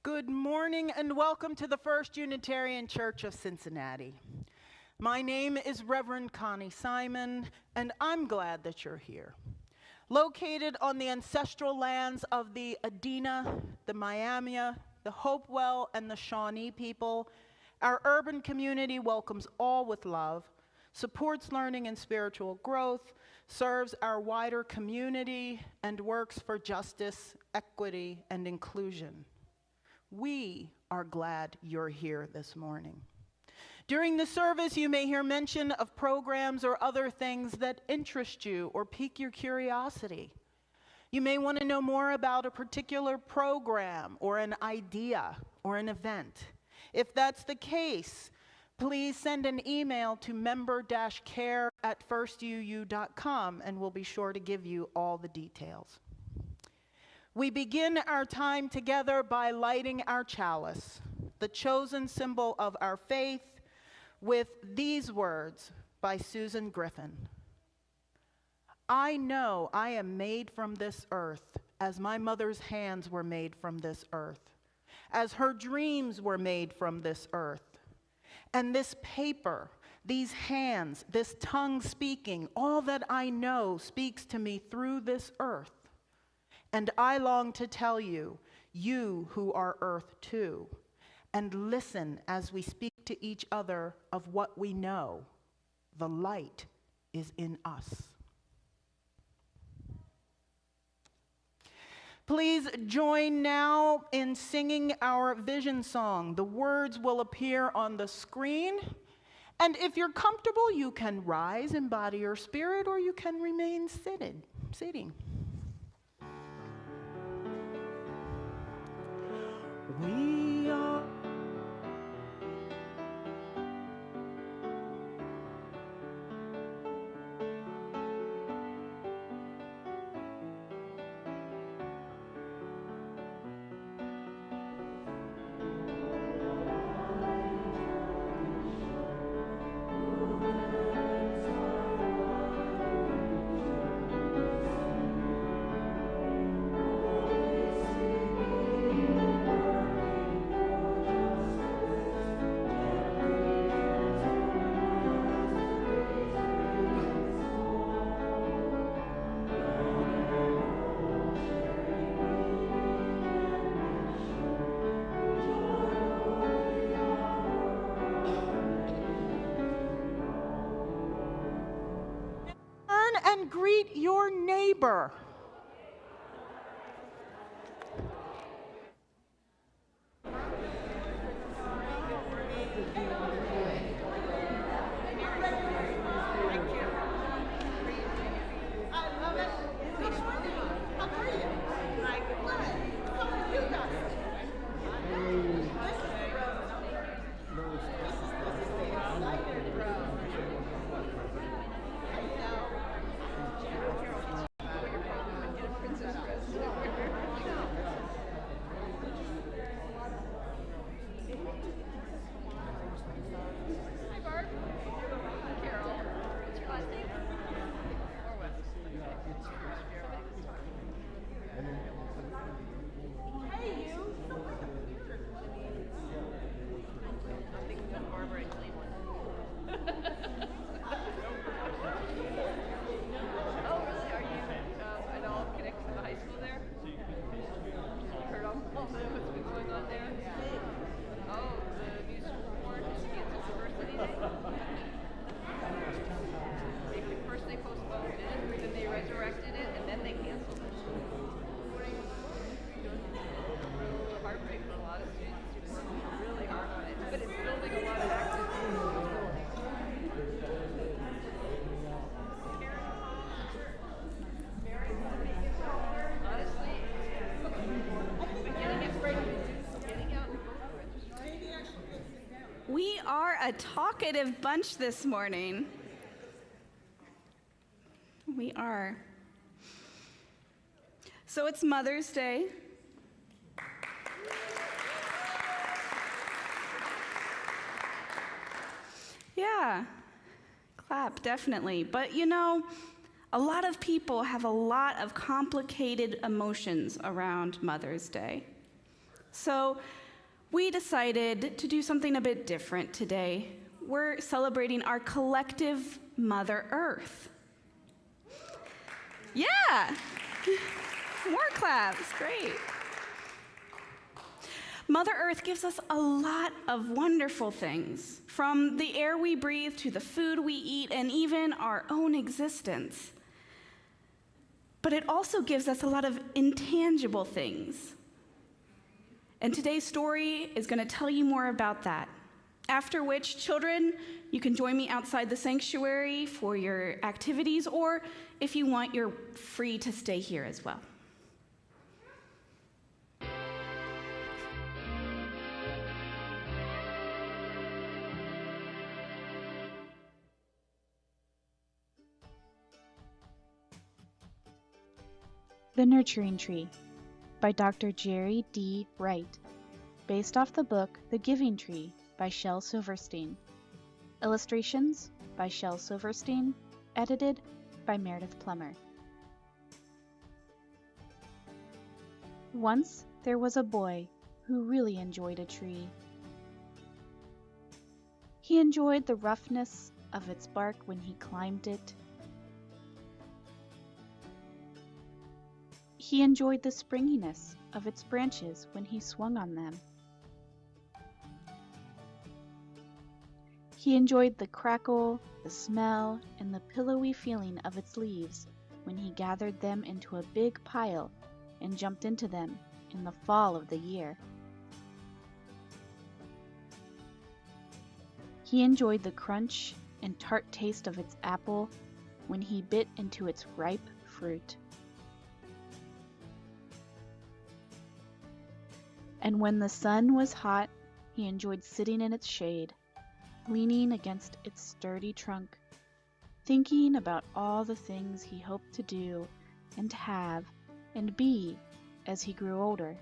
Good morning and welcome to the First Unitarian Church of Cincinnati. My name is Reverend Connie Simon, and I'm glad that you're here. Located on the ancestral lands of the Adena, the Miamia, the Hopewell, and the Shawnee people, our urban community welcomes all with love, supports learning and spiritual growth, serves our wider community, and works for justice, equity, and inclusion. We are glad you're here this morning. During the service, you may hear mention of programs or other things that interest you or pique your curiosity. You may want to know more about a particular program or an idea or an event. If that's the case, please send an email to member-care@firstuu.com and we'll be sure to give you all the details. We begin our time together by lighting our chalice, the chosen symbol of our faith, with these words by Susan Griffin. I know I am made from this earth, as my mother's hands were made from this earth, as her dreams were made from this earth. And this paper, these hands, this tongue speaking, all that I know speaks to me through this earth. And I long to tell you, you who are earth too, and listen as we speak to each other of what we know. The light is in us. Please join now in singing our vision song. The words will appear on the screen. And if you're comfortable, you can rise in body or spirit, or you can remain sitting. We are and greet your neighbor. We are a talkative bunch this morning. We are. So it's Mother's Day. Yeah, clap, definitely. But you know, a lot of people have a lot of complicated emotions around Mother's Day. So we decided to do something a bit different today. We're celebrating our collective Mother Earth. Yeah! More claps, great. Mother Earth gives us a lot of wonderful things, from the air we breathe to the food we eat and even our own existence. But it also gives us a lot of intangible things. And today's story is going to tell you more about that. After which, children, you can join me outside the sanctuary for your activities, or if you want, you're free to stay here as well. The Nurturing Tree by Dr. Jerry D. Wright, based off the book The Giving Tree by Shel Silverstein. Illustrations by Shel Silverstein, edited by Meredith Plummer. Once there was a boy who really enjoyed a tree. He enjoyed the roughness of its bark when he climbed it. He enjoyed the springiness of its branches when he swung on them. He enjoyed the crackle, the smell, and the pillowy feeling of its leaves when he gathered them into a big pile and jumped into them in the fall of the year. He enjoyed the crunch and tart taste of its apple when he bit into its ripe fruit. And when the sun was hot, he enjoyed sitting in its shade, leaning against its sturdy trunk, thinking about all the things he hoped to do and have and be as he grew older.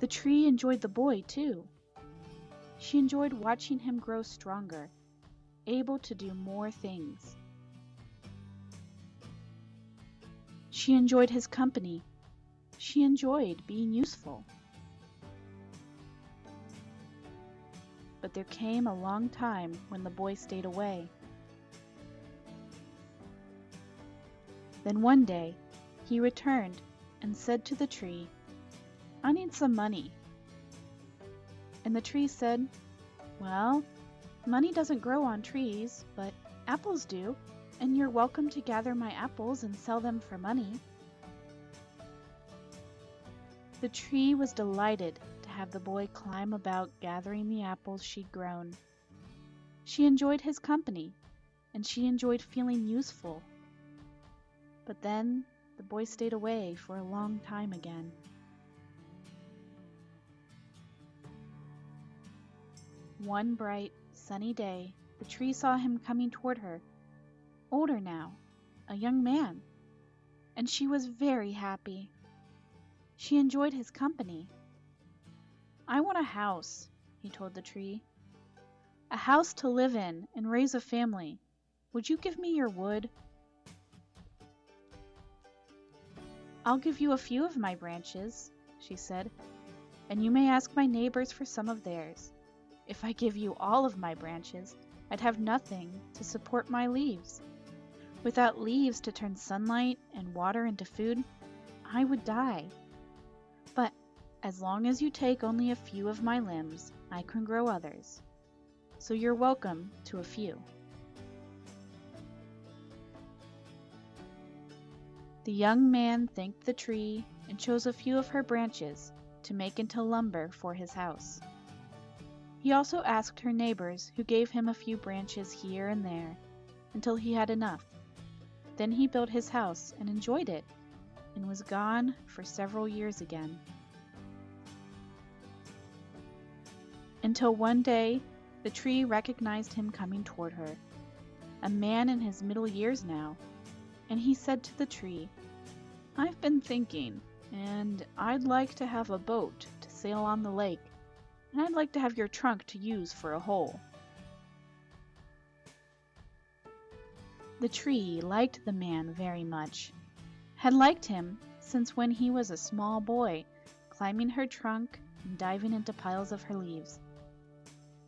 The tree enjoyed the boy, too. She enjoyed watching him grow stronger, able to do more things. She enjoyed his company. She enjoyed being useful. But there came a long time when the boy stayed away. Then one day, he returned and said to the tree, "I need some money." And the tree said, "Well, money doesn't grow on trees, but apples do, and you're welcome to gather my apples and sell them for money." The tree was delighted to have the boy climb about gathering the apples she'd grown. She enjoyed his company, and she enjoyed feeling useful. But then the boy stayed away for a long time again. One bright, sunny day, the tree saw him coming toward her, older now, a young man, and she was very happy. She enjoyed his company. "I want a house," he told the tree. "A house to live in and raise a family. Would you give me your wood?" "I'll give you a few of my branches," she said, "and you may ask my neighbors for some of theirs. If I give you all of my branches, I'd have nothing to support my leaves. Without leaves to turn sunlight and water into food, I would die. But as long as you take only a few of my limbs, I can grow others. So you're welcome to a few." The young man thanked the tree and chose a few of her branches to make into lumber for his house. He also asked her neighbors, who gave him a few branches here and there, until he had enough. Then he built his house and enjoyed it, and was gone for several years again. Until one day, the tree recognized him coming toward her, a man in his middle years now, and he said to the tree, "I've been thinking, and I'd like to have a boat to sail on the lake, and I'd like to have your trunk to use for a hole." The tree liked the man very much, had liked him since when he was a small boy, climbing her trunk and diving into piles of her leaves.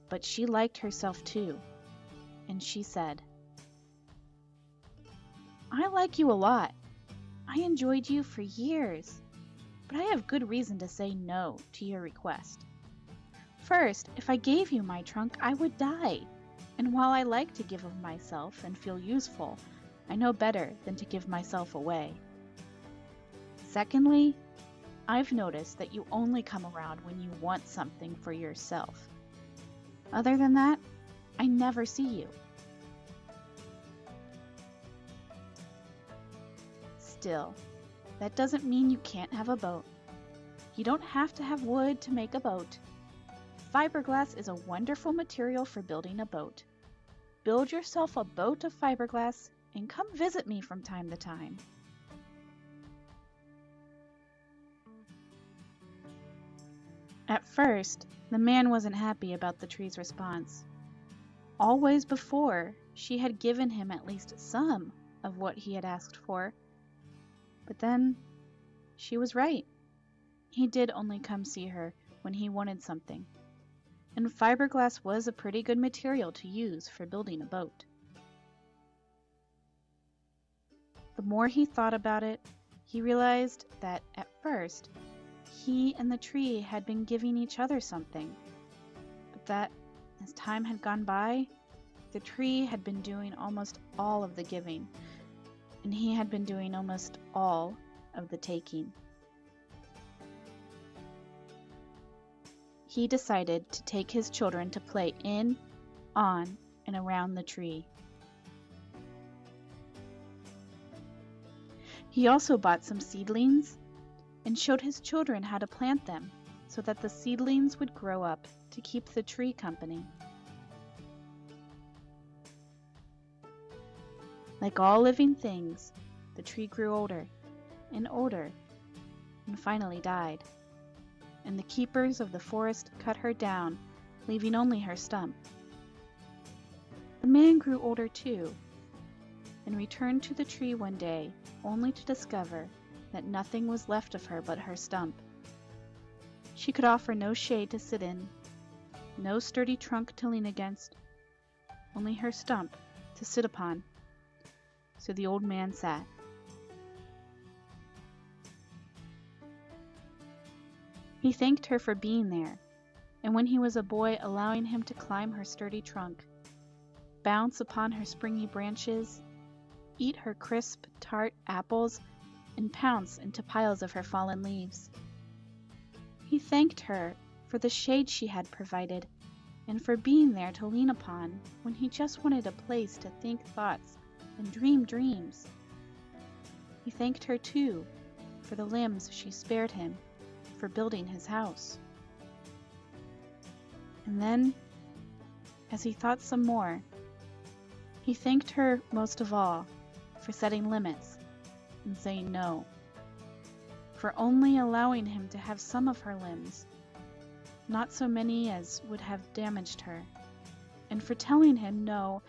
But she liked herself too, and she said, "I like you a lot. I enjoyed you for years, but I have good reason to say no to your request. First, if I gave you my trunk, I would die, and while I like to give of myself and feel useful, I know better than to give myself away. Secondly, I've noticed that you only come around when you want something for yourself. Other than that, I never see you." Still, that doesn't mean you can't have a boat. You don't have to have wood to make a boat. Fiberglass is a wonderful material for building a boat. Build yourself a boat of fiberglass and come visit me from time to time. At first, the man wasn't happy about the tree's response. Always before, she had given him at least some of what he had asked for. But then, she was right. He did only come see her when he wanted something, and fiberglass was a pretty good material to use for building a boat. The more he thought about it, he realized that at first, he and the tree had been giving each other something, but that as time had gone by, the tree had been doing almost all of the giving, and he had been doing almost all of the taking. He decided to take his children to play in, on, and around the tree. He also bought some seedlings and showed his children how to plant them so that the seedlings would grow up to keep the tree company. Like all living things, the tree grew older and older and finally died, and the keepers of the forest cut her down, leaving only her stump. The man grew older too, and returned to the tree one day only to discover that nothing was left of her but her stump. She could offer no shade to sit in, no sturdy trunk to lean against, only her stump to sit upon. So the old man sat. He thanked her for being there, and when he was a boy allowing him to climb her sturdy trunk, bounce upon her springy branches, eat her crisp, tart apples, and pounce into piles of her fallen leaves. He thanked her for the shade she had provided, and for being there to lean upon when he just wanted a place to think thoughts and dream dreams. He thanked her too for the limbs she spared him for building his house. And then, as he thought some more, he thanked her most of all for setting limits and saying no, for only allowing him to have some of her limbs, not so many as would have damaged her, and for telling him no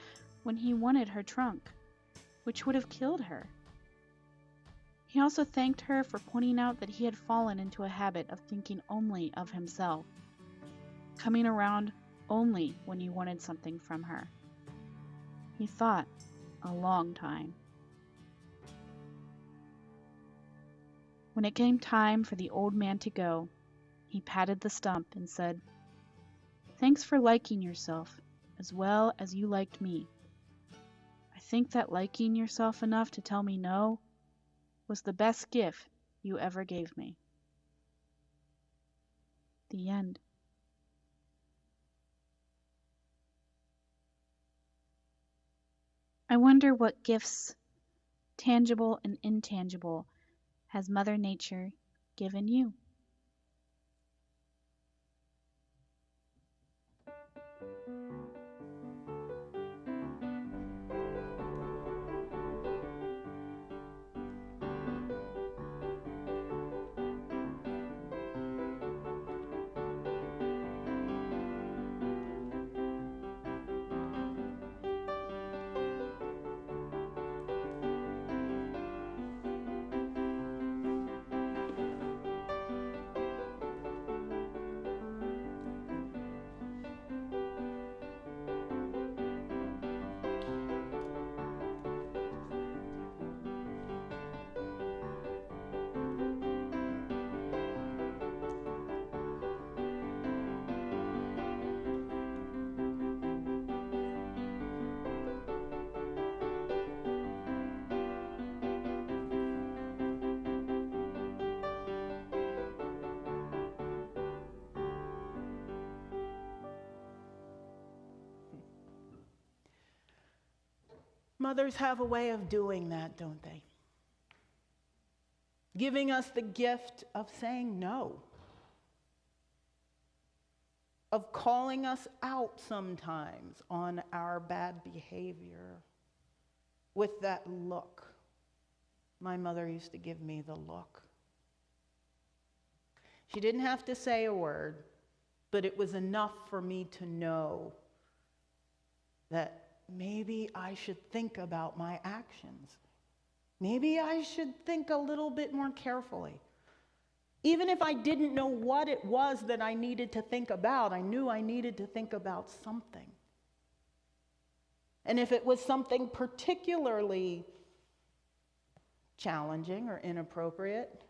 when he wanted her trunk, which would have killed her. He also thanked her for pointing out that he had fallen into a habit of thinking only of himself, coming around only when he wanted something from her. He thought a long time. When it came time for the old man to go, he patted the stump and said, "Thanks for liking yourself as well as you liked me. I think that liking yourself enough to tell me no was the best gift you ever gave me." The end. I wonder what gifts, tangible and intangible, has Mother Nature given you? Mothers have a way of doing that, don't they? Giving us the gift of saying no, of calling us out sometimes on our bad behavior with that look. My mother used to give me the look. She didn't have to say a word, but it was enough for me to know that maybe I should think about my actions. Maybe I should think a little bit more carefully. Even if I didn't know what it was that I needed to think about, I knew I needed to think about something. And if it was something particularly challenging or inappropriate,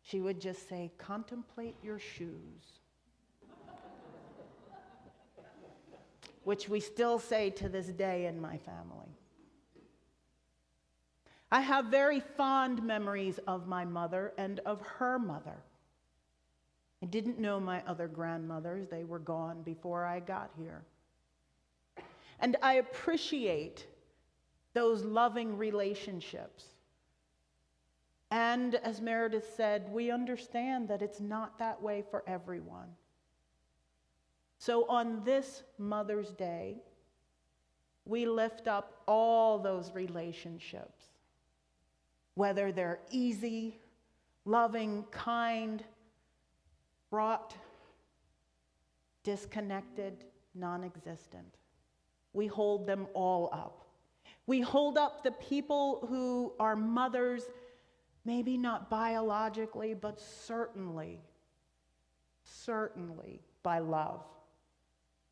she would just say, "Contemplate your shoes." Which we still say to this day in my family. I have very fond memories of my mother and of her mother. I didn't know my other grandmothers. They were gone before I got here. And I appreciate those loving relationships. And as Meredith said, we understand that it's not that way for everyone. So on this Mother's Day, we lift up all those relationships, whether they're easy, loving, kind, fraught, disconnected, non-existent. We hold them all up. We hold up the people who are mothers, maybe not biologically, but certainly by love.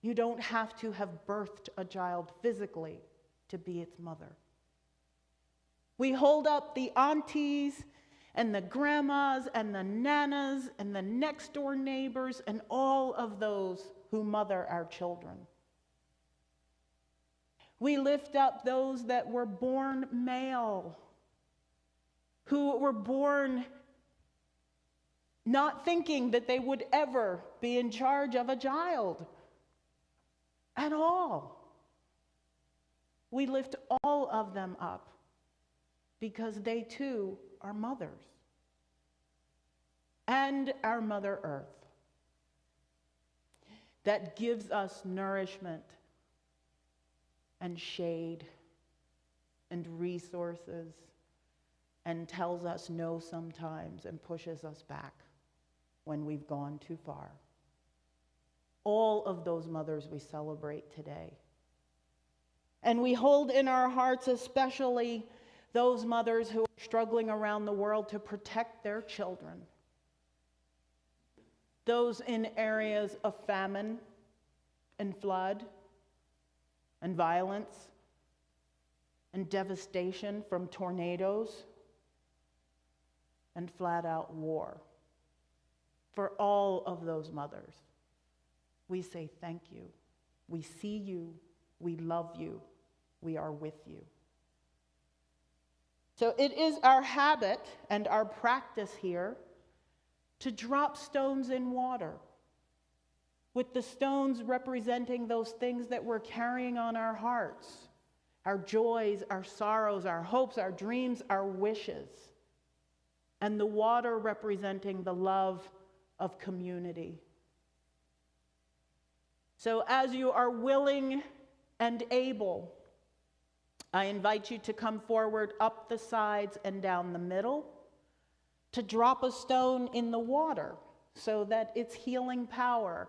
You don't have to have birthed a child physically to be its mother. We hold up the aunties and the grandmas and the nanas and the next door neighbors and all of those who mother our children. We lift up those that were born male, who were born not thinking that they would ever be in charge of a child at all. We lift all of them up because they too are mothers. And our Mother Earth that gives us nourishment and shade and resources and tells us no sometimes and pushes us back when we've gone too far. All of those mothers we celebrate today. And we hold in our hearts especially those mothers who are struggling around the world to protect their children. Those in areas of famine and flood and violence and devastation from tornadoes and flat-out war. For all of those mothers, we say thank you. We see you. We love you. We are with you. So it is our habit and our practice here to drop stones in water, with the stones representing those things that we're carrying on our hearts, our joys, our sorrows, our hopes, our dreams, our wishes, and the water representing the love of community. So as you are willing and able, I invite you to come forward up the sides and down the middle to drop a stone in the water so that its healing power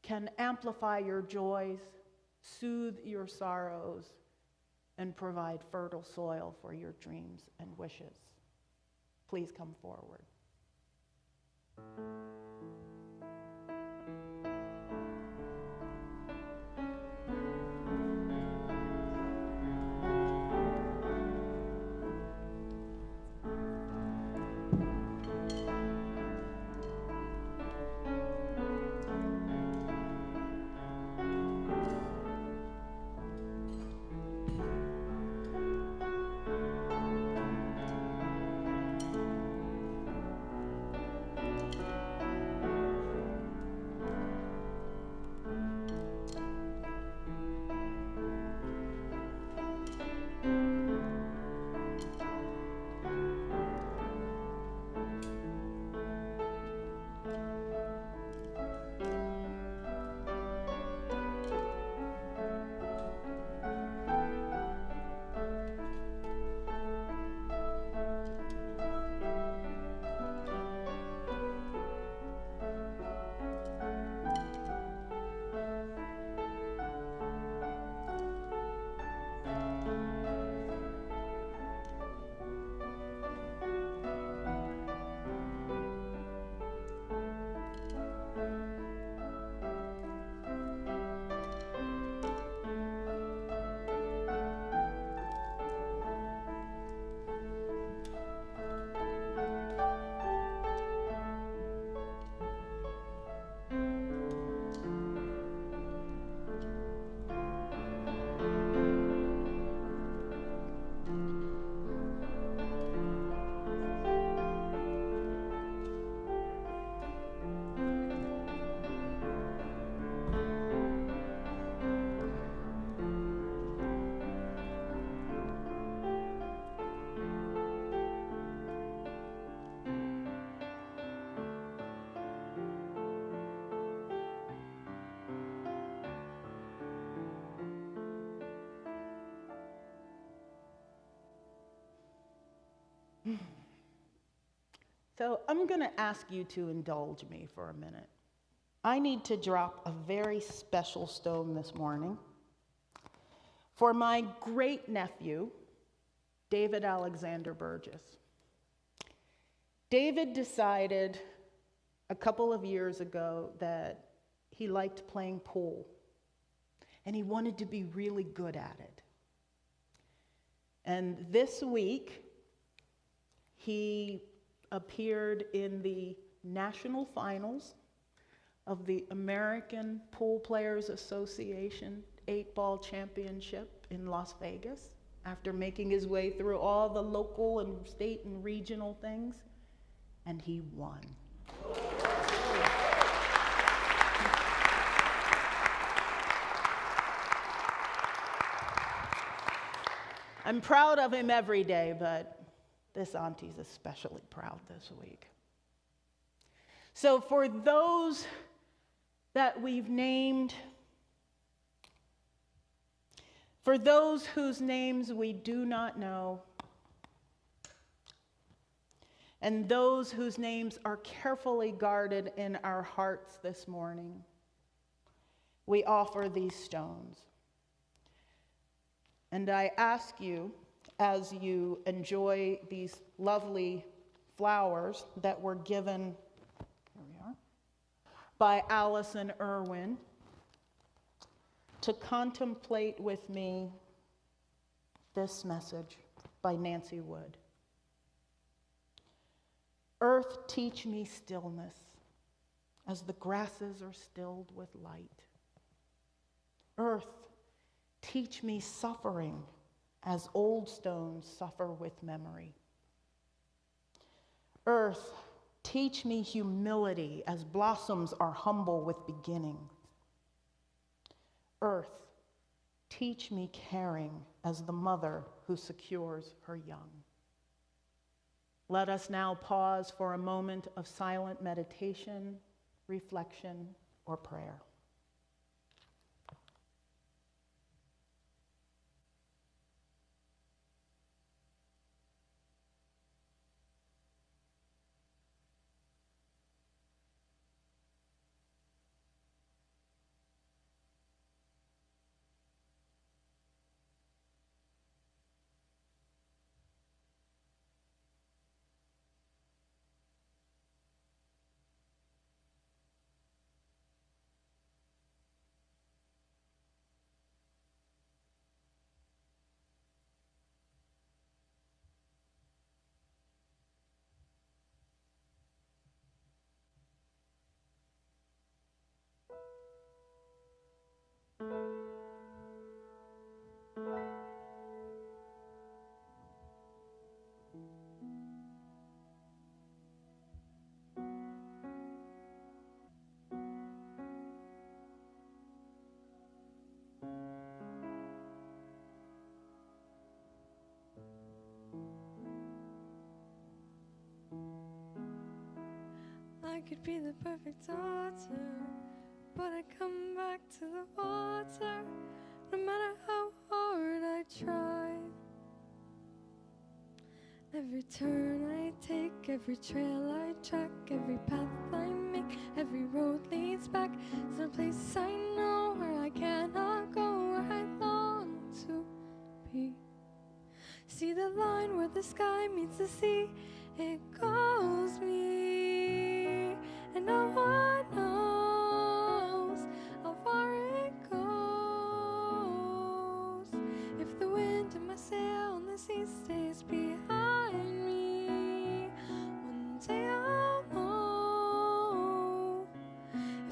can amplify your joys, soothe your sorrows, and provide fertile soil for your dreams and wishes. Please come forward. So I'm going to ask you to indulge me for a minute. I need to drop a very special stone this morning for my great-nephew, David Alexander Burgess. David decided a couple of years ago that he liked playing pool, and he wanted to be really good at it. And this week, he appeared in the national finals of the American Pool Players Association 8-ball championship in Las Vegas after making his way through all the local and state and regional things, and he won. I'm proud of him every day, but this auntie's especially proud this week. So for those that we've named, for those whose names we do not know, and those whose names are carefully guarded in our hearts this morning, we offer these stones. And I ask you, as you enjoy these lovely flowers that were given, here we are, by Allison Irwin, to contemplate with me this message by Nancy Wood. Earth, teach me stillness as the grasses are stilled with light. Earth, teach me suffering as old stones suffer with memory. Earth, teach me humility as blossoms are humble with beginnings. Earth, teach me caring as the mother who secures her young. Let us now pause for a moment of silent meditation, reflection, or prayer. I could be the perfect daughter, but I come back to the water, no matter how hard I try. Every turn I take, every trail I track, every path I make, every road leads back to the place I know where I cannot go, where I long to be. See the line where the sky meets the sea, it calls me, and no one knows how far it goes. If the wind in my sail on the sea stays behind me, one day I'll know.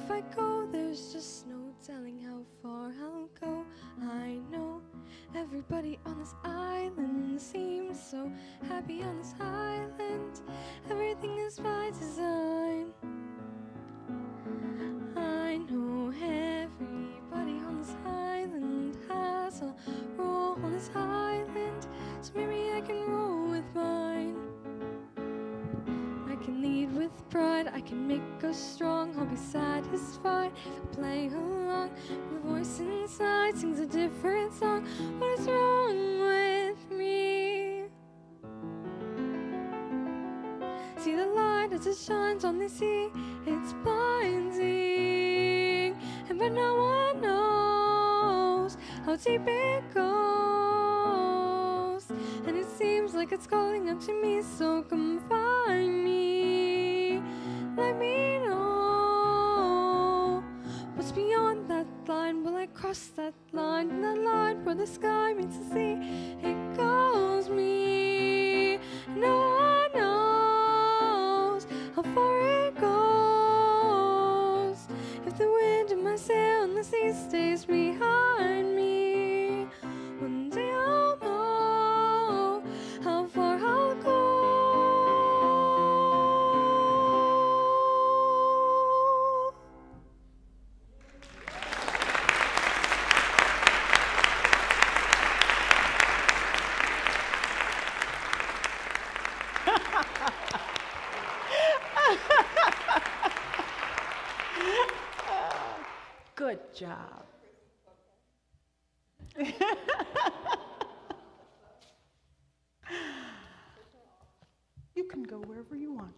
If I go, there's just no telling how far I'll go. I know everybody on this island seems so happy on this island. Everything is by design. I know everybody on this island has a role on this island, so maybe I can roll with mine. I can lead with pride, I can make us strong. I'll be satisfied if I play along. The voice inside sings a different song. What is wrong with me? See the light as it shines on the sea. It's blinding, and but no one knows how deep it goes. And it seems like it's calling up to me, so come find me. Let me know what's beyond that line. Will I cross that line? And that line where the sky meets the sea, it calls me. No one knows how far it goes. If the wind in my sail and the sea stays behind me, one day I'll know how far I'll go. Good job. You can go wherever you want.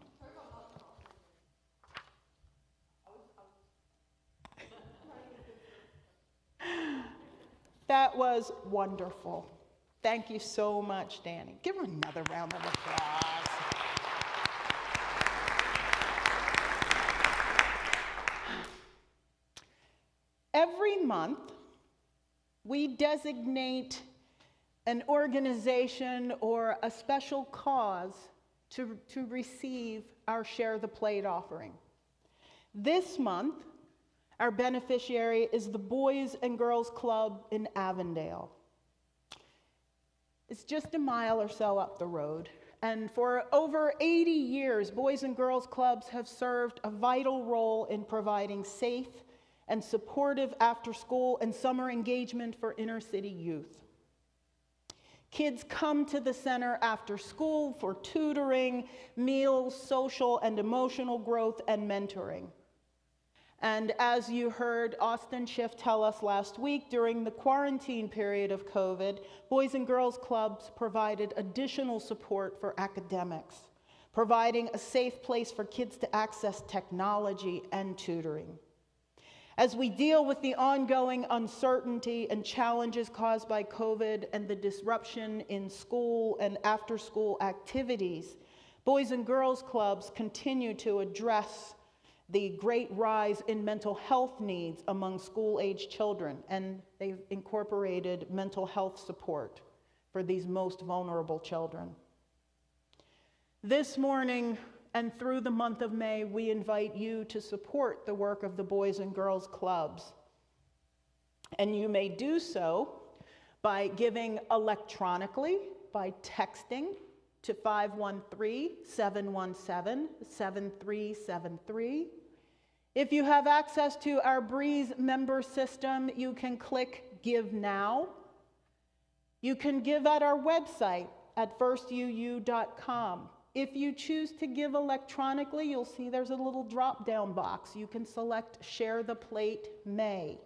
That was wonderful. Thank you so much, Danny. Give her another round of applause. Every month, we designate an organization or a special cause to receive our Share the Plate offering. This month, our beneficiary is the Boys and Girls Club in Avondale. It's just a mile or so up the road. And for over 80 years, Boys and Girls Clubs have served a vital role in providing safe and supportive after-school and summer engagement for inner-city youth. Kids come to the center after school for tutoring, meals, social and emotional growth, and mentoring. And as you heard Austin Schiff tell us last week, during the quarantine period of COVID, Boys and Girls Clubs provided additional support for academics, providing a safe place for kids to access technology and tutoring. As we deal with the ongoing uncertainty and challenges caused by COVID and the disruption in school and after-school activities, Boys and Girls Clubs continue to address the great rise in mental health needs among school-age children, and they've incorporated mental health support for these most vulnerable children. This morning, and through the month of May, we invite you to support the work of the Boys and Girls Clubs. And you may do so by giving electronically, by texting to 513-717-7373. If you have access to our Breeze member system, you can click Give Now. You can give at our website at firstuu.com. If you choose to give electronically, you'll see there's a little drop-down box. You can select Share the Plate May.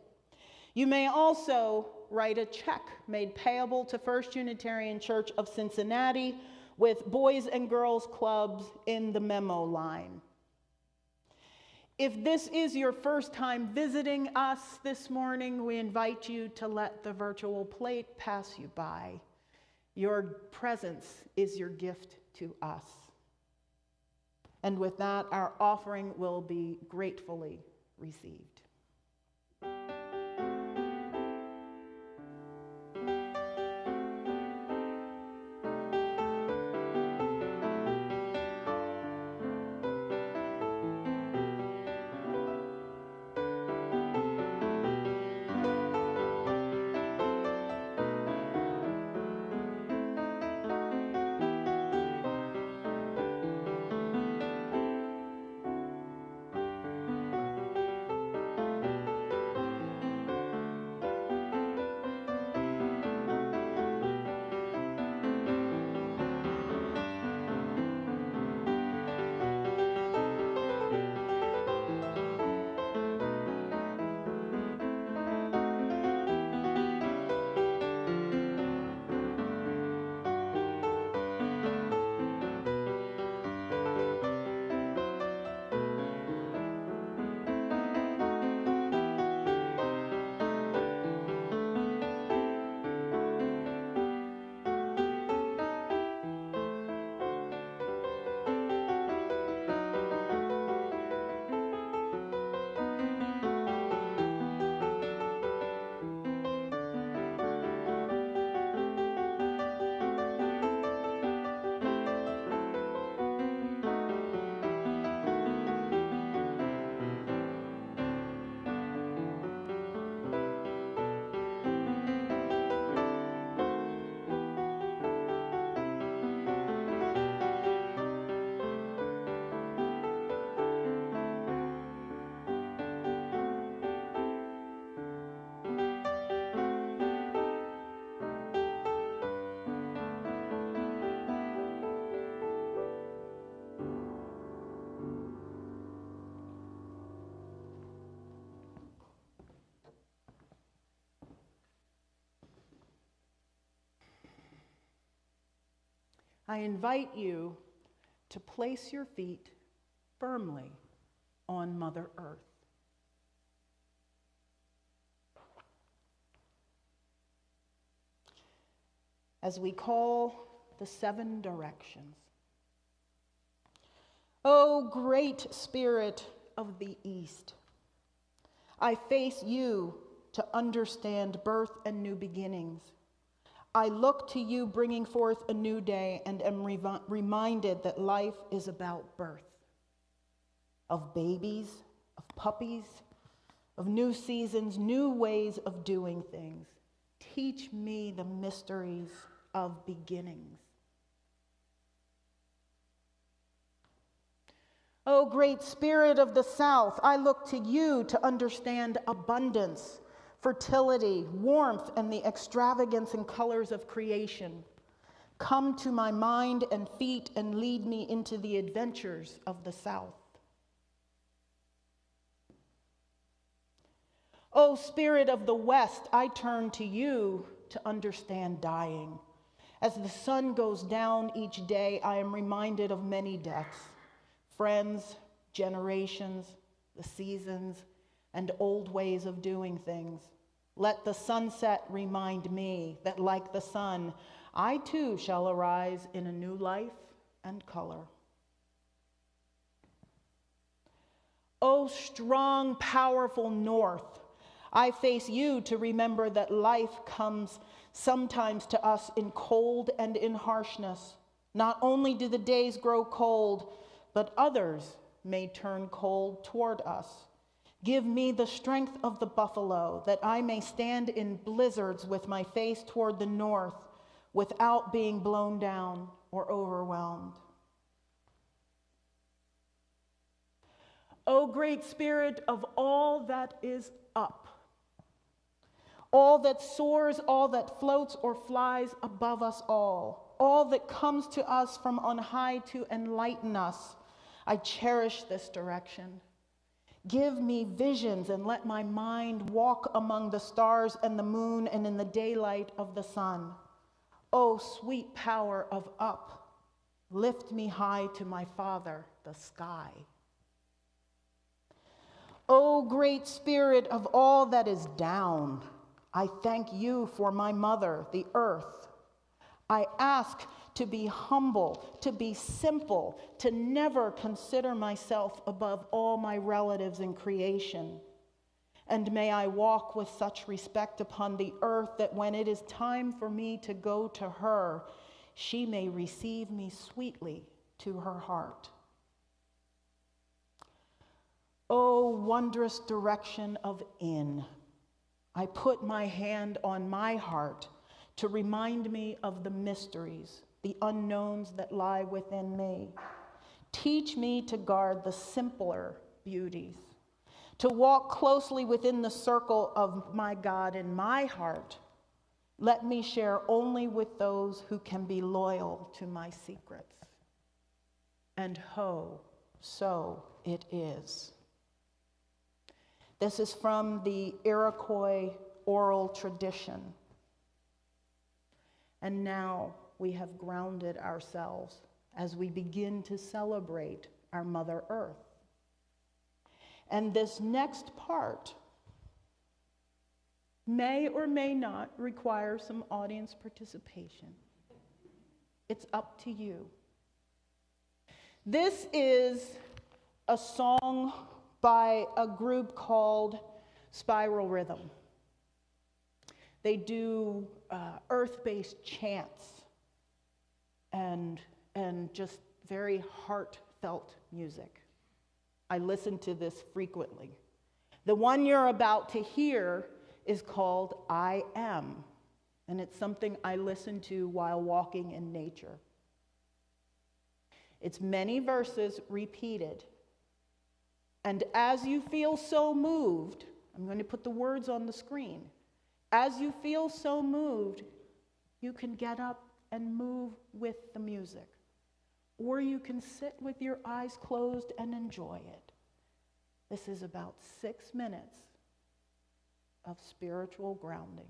You may also write a check made payable to First Unitarian Church of Cincinnati with Boys and Girls Clubs in the memo line. If this is your first time visiting us this morning, we invite you to let the virtual plate pass you by. Your presence is your gift to us. And with that, our offering will be gratefully received. I invite you to place your feet firmly on Mother Earth. As we call the 7 directions. O great Spirit of the East, I face you to understand birth and new beginnings. I look to you bringing forth a new day and am reminded that life is about birth, of babies, of puppies, of new seasons, new ways of doing things. Teach me the mysteries of beginnings. O great Spirit of the South, I look to you to understand abundance, fertility, warmth, and the extravagance and colors of creation. Come to my mind and feet and lead me into the adventures of the South. O Spirit of the West, I turn to you to understand dying. As the sun goes down each day, I am reminded of many deaths, friends, generations, the seasons, and old ways of doing things. Let the sunset remind me that, like the sun, I too shall arise in a new life and color. O strong, powerful North, I face you to remember that life comes sometimes to us in cold and in harshness. Not only do the days grow cold, but others may turn cold toward us. Give me the strength of the buffalo, that I may stand in blizzards with my face toward the north, without being blown down or overwhelmed. O great Spirit of all that is up, all that soars, all that floats or flies above us all that comes to us from on high to enlighten us, I cherish this direction. Give me visions and let my mind walk among the stars and the moon and in the daylight of the sun. O sweet power of up, lift me high to my Father, the sky. O great Spirit of all that is down, I thank you for my mother, the earth. I ask to be humble, to be simple, to never consider myself above all my relatives in creation. And may I walk with such respect upon the earth that when it is time for me to go to her, she may receive me sweetly to her heart. O wondrous direction of in, I put my hand on my heart to remind me of the mysteries, the unknowns that lie within me. Teach me to guard the simpler beauties, to walk closely within the circle of my God in my heart. Let me share only with those who can be loyal to my secrets. And ho, so it is. This is from the Iroquois oral tradition. And now we have grounded ourselves as we begin to celebrate our Mother Earth. And this next part may or may not require some audience participation. It's up to you. This is a song by a group called Spiral Rhythm. They do earth-based chants and just very heartfelt music. I listen to this frequently. The one you're about to hear is called I Am, and it's something I listen to while walking in nature. It's many verses repeated. And as you feel so moved, I'm going to put the words on the screen. As you feel so moved, you can get up and move with the music. Or you can sit with your eyes closed and enjoy it. This is about 6 minutes of spiritual grounding.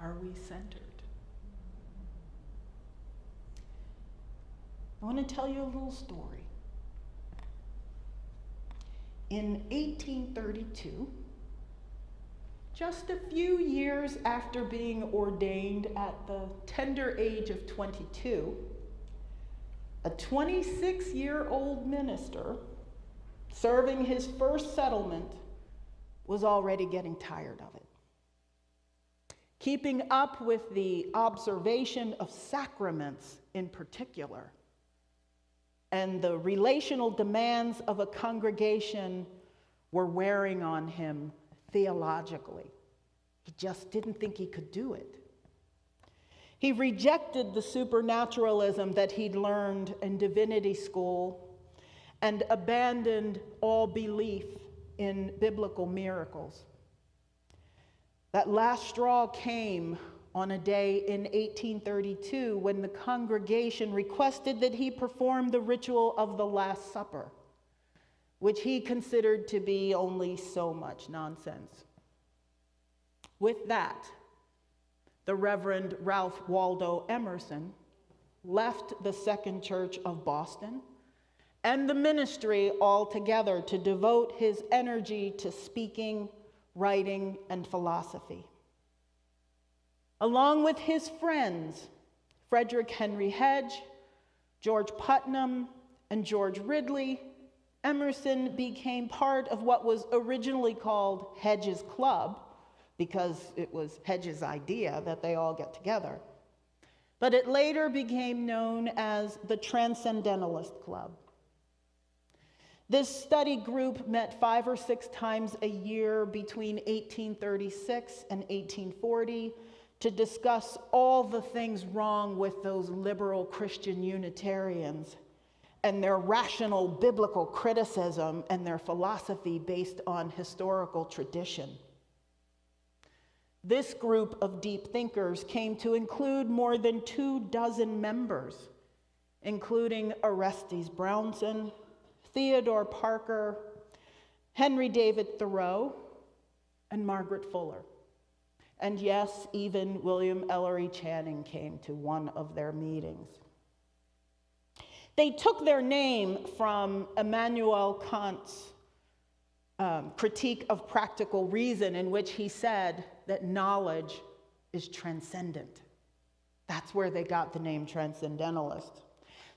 Are we centered? I want to tell you a little story. In 1832, just a few years after being ordained at the tender age of 22, a 26-year-old minister serving his first settlement was already getting tired of it. Keeping up with the observation of sacraments in particular, and the relational demands of a congregation were wearing on him theologically. He just didn't think he could do it. He rejected the supernaturalism that he'd learned in divinity school and abandoned all belief in biblical miracles. That last straw came on a day in 1832 when the congregation requested that he perform the ritual of the Last Supper, which he considered to be only so much nonsense. With that, the Reverend Ralph Waldo Emerson left the Second Church of Boston and the ministry altogether to devote his energy to speaking, writing, and philosophy. Along with his friends, Frederick Henry Hedge, George Putnam, and George Ridley, Emerson became part of what was originally called Hedge's Club, because it was Hedge's idea that they all get together. But it later became known as the Transcendentalist Club. This study group met 5 or 6 times a year between 1836 and 1840 to discuss all the things wrong with those liberal Christian Unitarians and their rational biblical criticism and their philosophy based on historical tradition. This group of deep thinkers came to include more than 24 members, including Orestes Brownson, Theodore Parker, Henry David Thoreau, and Margaret Fuller. And yes, even William Ellery Channing came to one of their meetings. They took their name from Immanuel Kant's critique of practical reason, in which he said that knowledge is transcendent. That's where they got the name Transcendentalist.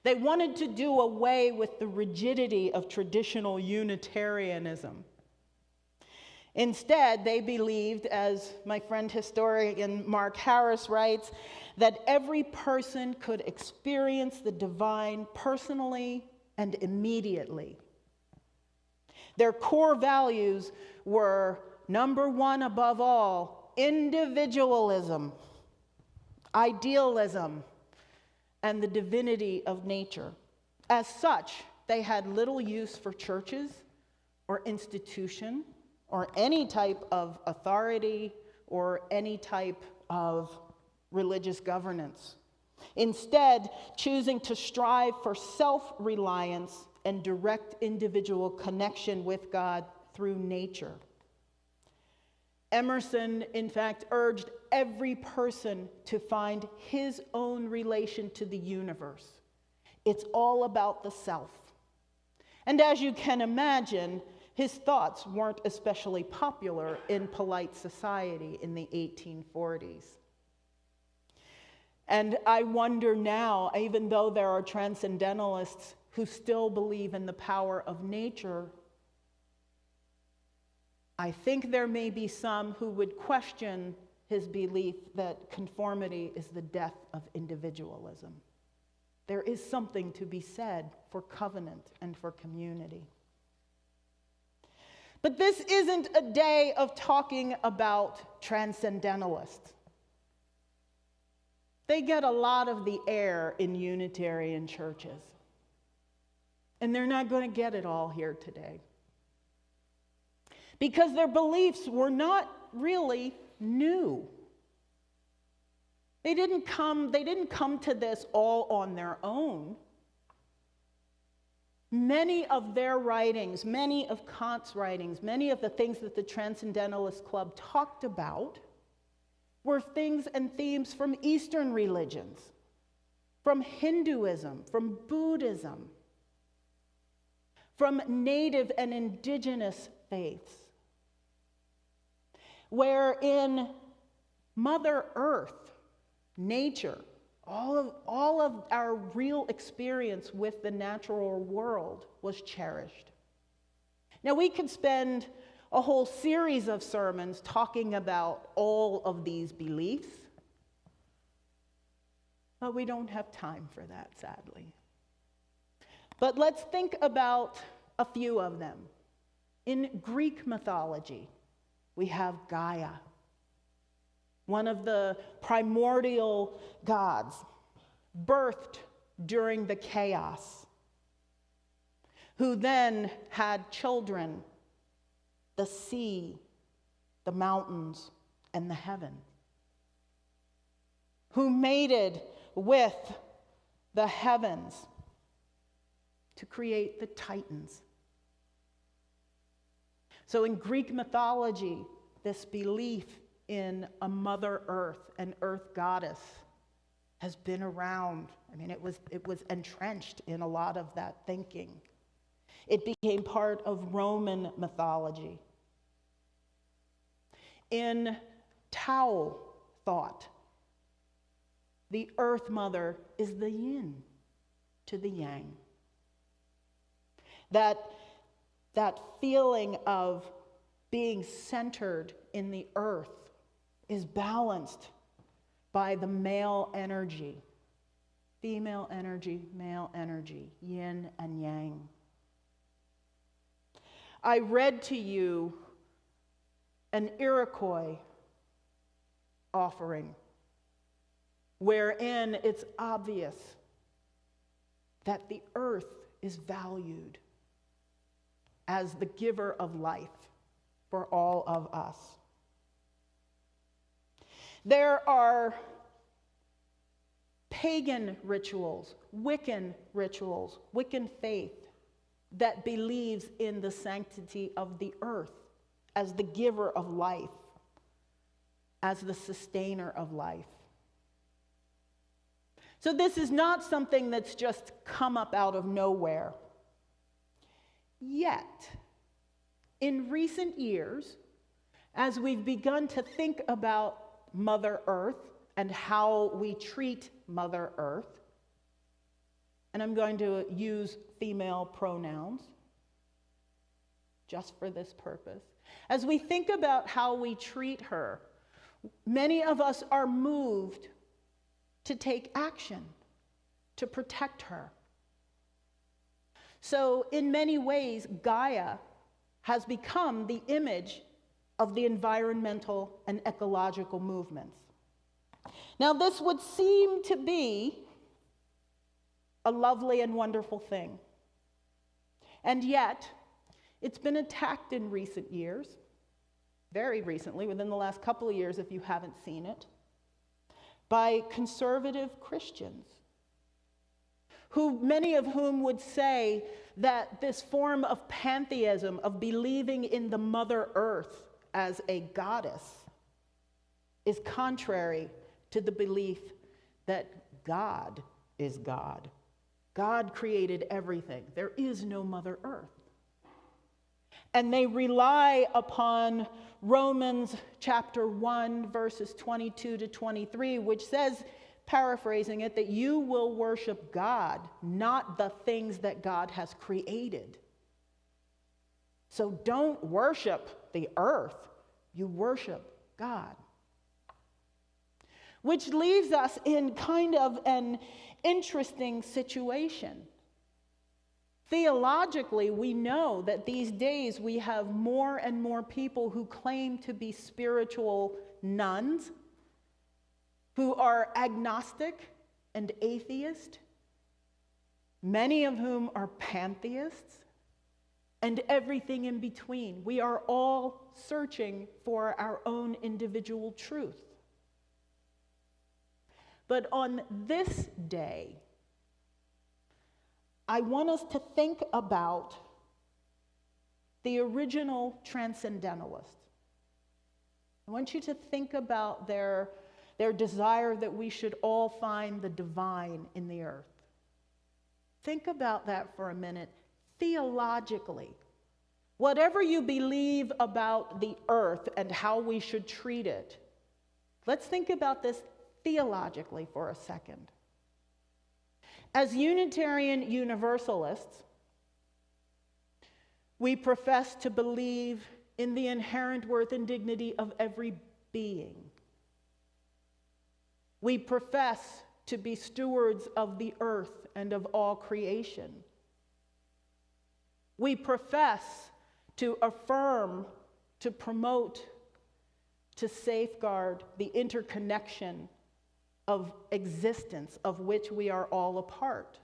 They wanted to do away with the rigidity of traditional Unitarianism. Instead, they believed, as my friend historian Mark Harris writes, that every person could experience the divine personally and immediately. Their core values were, number one above all, individualism, idealism, and the divinity of nature. As such, they had little use for churches or institution or any type of authority or any type of religious governance. Instead, choosing to strive for self-reliance and direct individual connection with God through nature. Emerson, in fact, urged every person to find his own relation to the universe. It's all about the self. And as you can imagine, his thoughts weren't especially popular in polite society in the 1840s. And I wonder now, even though there are transcendentalists who still believe in the power of nature, I think there may be some who would question his belief that conformity is the death of individualism. There is something to be said for covenant and for community. But this isn't a day of talking about transcendentalists. They get a lot of the air in Unitarian churches. And they're not going to get it all here today. Because their beliefs were not really new. They didn't come to this all on their own. Many of their writings, many of Kant's writings, many of the things that the Transcendentalist Club talked about were things and themes from Eastern religions, from Hinduism, from Buddhism, from native and indigenous faiths, wherein Mother Earth, nature, all of our real experience with the natural world was cherished. Now, we could spend a whole series of sermons talking about all of these beliefs, but we don't have time for that, sadly. But let's think about a few of them. In Greek mythology, we have Gaia, one of the primordial gods, birthed during the chaos, who then had children, the sea, the mountains, and the heaven, who mated with the heavens to create the Titans. So in Greek mythology, this belief in a Mother Earth, an earth goddess, has been around. I mean, it was entrenched in a lot of that thinking. It became part of Roman mythology. In Tao thought, the Earth Mother is the yin to the yang. That feeling of being centered in the earth is balanced by the male energy, female energy, male energy, yin and yang. I read to you an Iroquois offering wherein it's obvious that the earth is valued as the giver of life for all of us. There are pagan rituals, Wiccan faith that believes in the sanctity of the earth as the giver of life, as the sustainer of life. So this is not something that's just come up out of nowhere. Yet, in recent years, as we've begun to think about Mother Earth and how we treat Mother Earth, and I'm going to use female pronouns just for this purpose. As we think about how we treat her, many of us are moved to take action to protect her. So in many ways, Gaia has become the image of the environmental and ecological movements. Now, this would seem to be a lovely and wonderful thing. And yet, it's been attacked in recent years, very recently, within the last couple of years, if you haven't seen it, by conservative Christians, many of whom would say that this form of pantheism, of believing in the Mother Earth as a goddess, is contrary to the belief that God is God. God created everything. There is no Mother Earth. And they rely upon Romans chapter 1, verses 22 to 23, which says, paraphrasing it, that you will worship God, not the things that God has created. So don't worship the earth, you worship God. Which leaves us in kind of an interesting situation. Theologically, we know that these days we have more and more people who claim to be spiritual nuns, who are agnostic and atheist, many of whom are pantheists, and everything in between. We are all searching for our own individual truth. But on this day, I want us to think about the original transcendentalists. I want you to think about their desire that we should all find the divine in the earth. Think about that for a minute. Theologically, whatever you believe about the earth and how we should treat it, let's think about this theologically for a second. As Unitarian Universalists, we profess to believe in the inherent worth and dignity of every being. We profess to be stewards of the earth and of all creation. We profess to affirm, to promote, to safeguard the interconnection of existence of which we are all a part.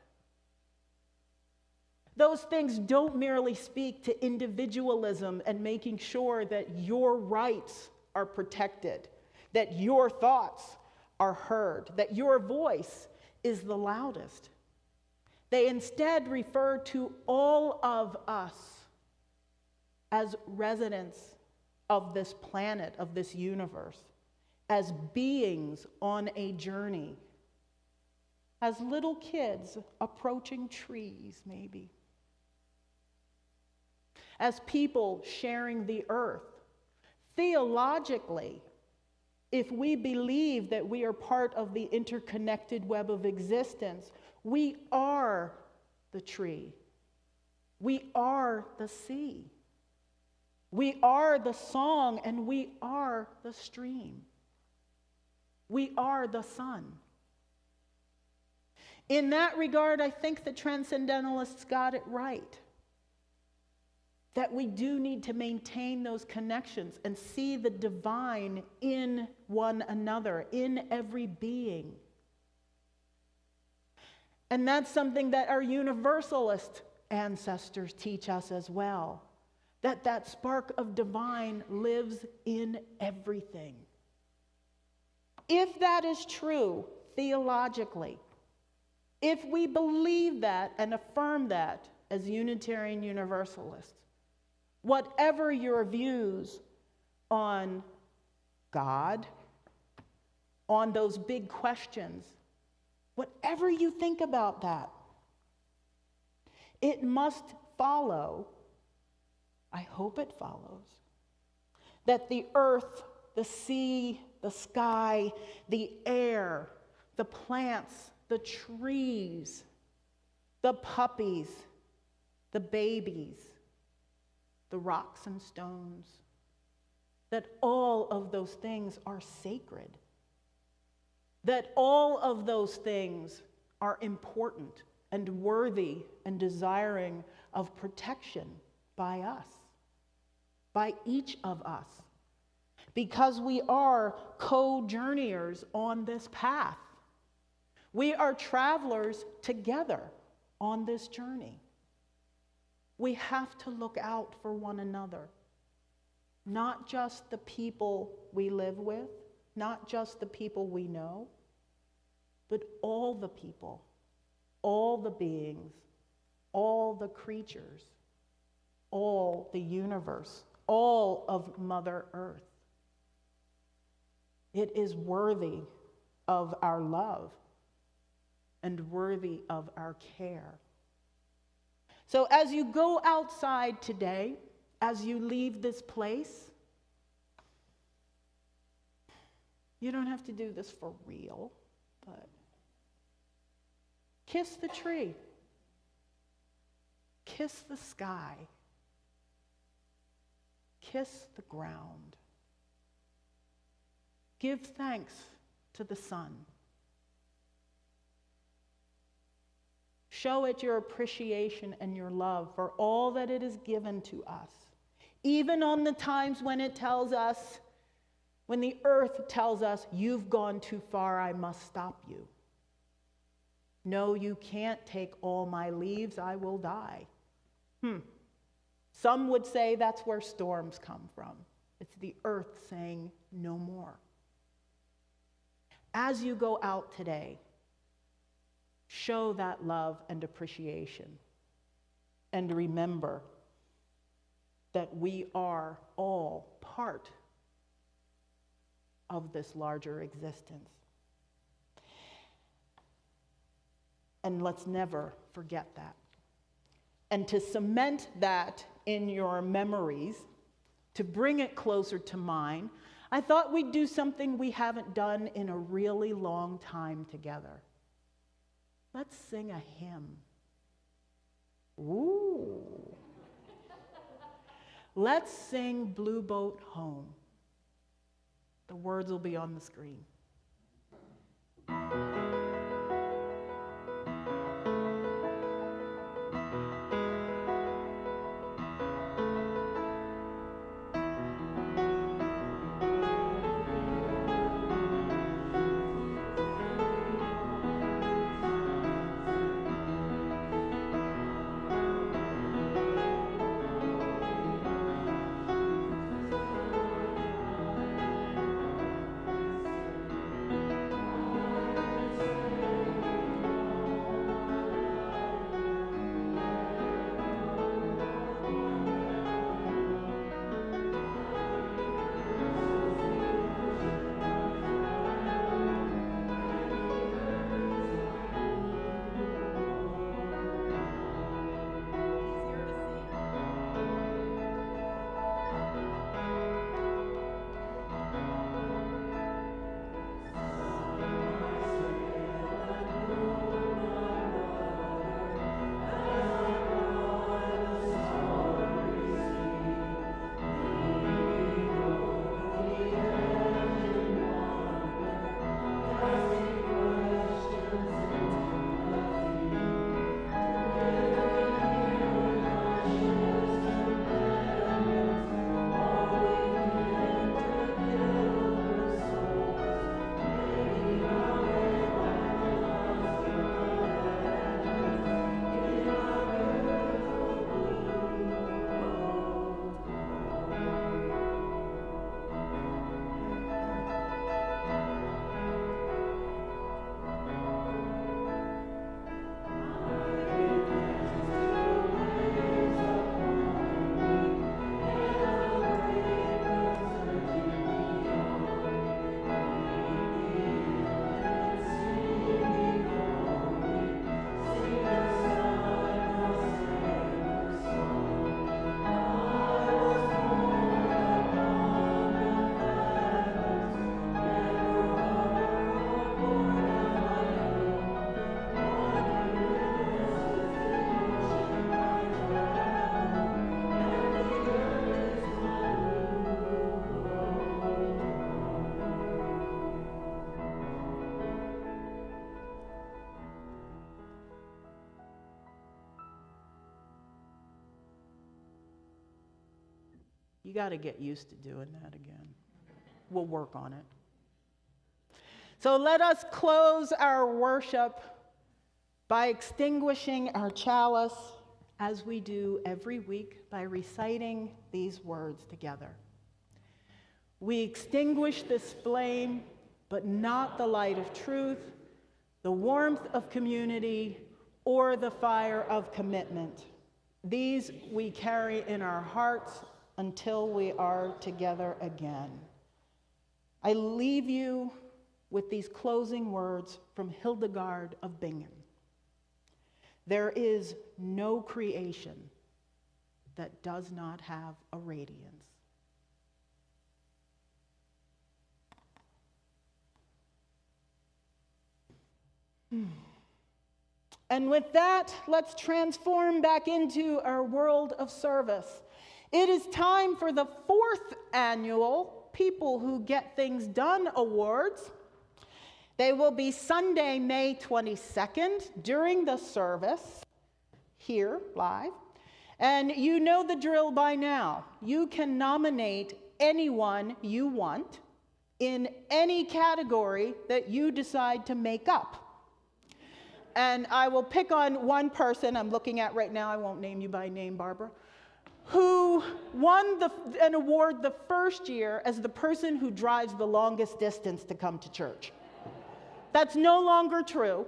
Those things don't merely speak to individualism and making sure that your rights are protected, that your thoughts are heard, that your voice is the loudest. They instead refer to all of us as residents of this planet, of this universe, as beings on a journey as little kids approaching trees, maybe. As people sharing the earth. Theologically, if we believe that we are part of the interconnected web of existence, we are the tree. We are the sea. We are the song, and we are the stream. We are the sun. In that regard, I think the transcendentalists got it right. That we do need to maintain those connections and see the divine in one another, in every being. And that's something that our universalist ancestors teach us as well. That spark of divine lives in everything. If that is true theologically, if we believe that and affirm that as Unitarian Universalists, whatever your views on God, on those big questions, whatever you think about that, it must follow, I hope it follows, that the earth, the sea, the sky, the air, the plants, the trees, the puppies, the babies, the rocks and stones, that all of those things are sacred, that all of those things are important and worthy and desiring of protection by us, by each of us, because we are co-journeyers on this path. We are travelers together on this journey. We have to look out for one another, not just the people we live with, not just the people we know, but all the people, all the beings, all the creatures, all the universe, all of Mother Earth. It is worthy of our love and worthy of our care. So as you go outside today, as you leave this place, you don't have to do this for real, but kiss the tree. Kiss the sky. Kiss the ground. Give thanks to the sun. Show it your appreciation and your love for all that it has given to us. Even on the times when it tells us, when the earth tells us, you've gone too far, I must stop you. No, you can't take all my leaves, I will die. Some would say that's where storms come from. It's the earth saying no more. As you go out today, show that love and appreciation. And remember that we are all part of this larger existence. And let's never forget that. And to cement that in your memories, to bring it closer to mine, I thought we'd do something we haven't done in a really long time together. Let's sing a hymn. Ooh. Let's sing Blue Boat Home. The words will be on the screen. You got to get used to doing that again. We'll work on it. So let us close our worship by extinguishing our chalice, as we do every week, by reciting these words together. We extinguish this flame, but not the light of truth, the warmth of community, or the fire of commitment. These we carry in our hearts until we are together again. I leave you with these closing words from Hildegard of Bingen. There is no creation that does not have a radiance. And with that, let's transform back into our world of service. It is time for the 4th annual People Who Get Things Done Awards. They will be Sunday, May 22nd, during the service, here, live. And you know the drill by now. You can nominate anyone you want in any category that you decide to make up. And I will pick on one person I'm looking at right now, I won't name you by name, Barbara, who won an award the first year as the person who drives the longest distance to come to church. That's no longer true,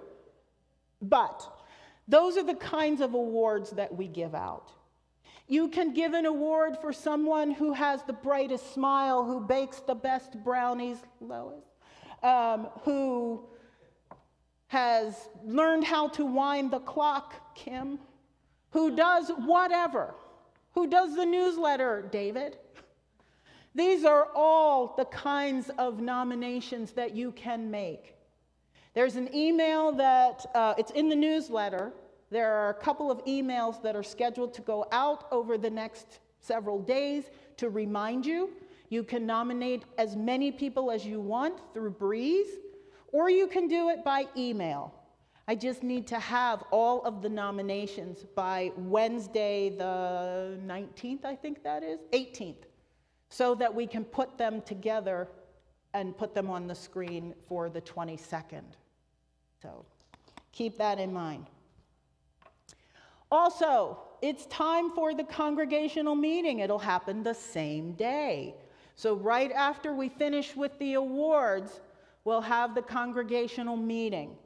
but those are the kinds of awards that we give out. You can give an award for someone who has the brightest smile, who bakes the best brownies, Lois, who has learned how to wind the clock, Kim, who does whatever, who does the newsletter, David. These are all the kinds of nominations that you can make. There's an email that, it's in the newsletter. There are a couple of emails that are scheduled to go out over the next several days to remind you. You can nominate as many people as you want through Breeze, or you can do it by email. I just need to have all of the nominations by Wednesday the 19th, I think that is, 18th, so that we can put them together and put them on the screen for the 22nd. So keep that in mind. Also, it's time for the congregational meeting. It'll happen the same day. So right after we finish with the awards, we'll have the congregational meeting.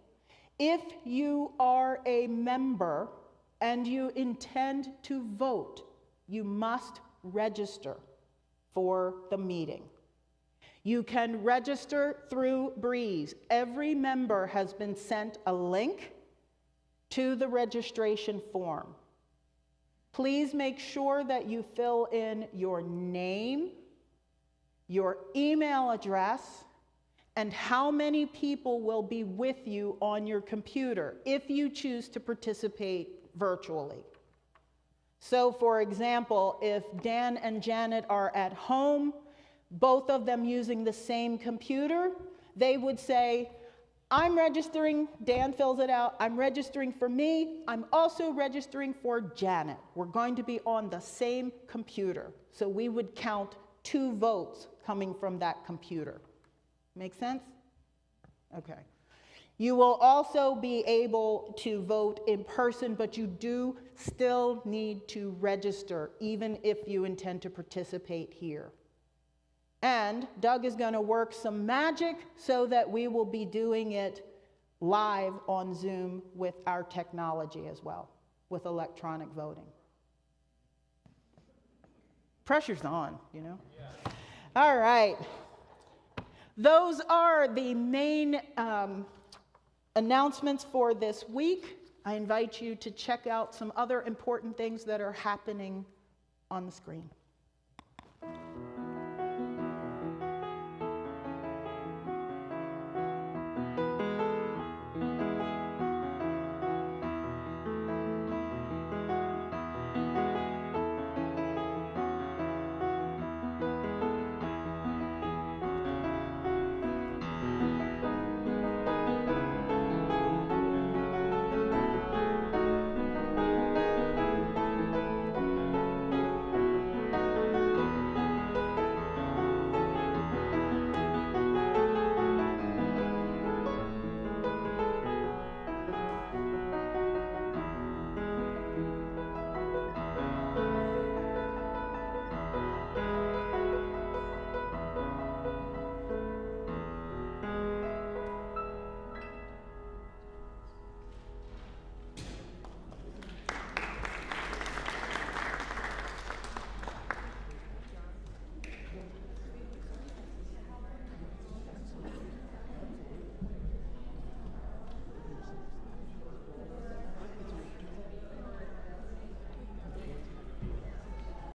If you are a member and you intend to vote, you must register for the meeting. You can register through Breeze. Every member has been sent a link to the registration form. Please make sure that you fill in your name, your email address, and how many people will be with you on your computer if you choose to participate virtually. So, for example, if Dan and Janet are at home, both of them using the same computer, they would say, I'm registering, Dan fills it out, I'm registering for me, I'm also registering for Janet. We're going to be on the same computer. So we would count 2 votes coming from that computer. Make sense? Okay. You will also be able to vote in person, but you do still need to register, even if you intend to participate here. And Doug is going to work some magic so that we will be doing it live on Zoom with our technology as well, with electronic voting. Pressure's on, you know? Yeah. All right. Those are the main announcements for this week. I invite you to check out some other important things that are happening on the screen.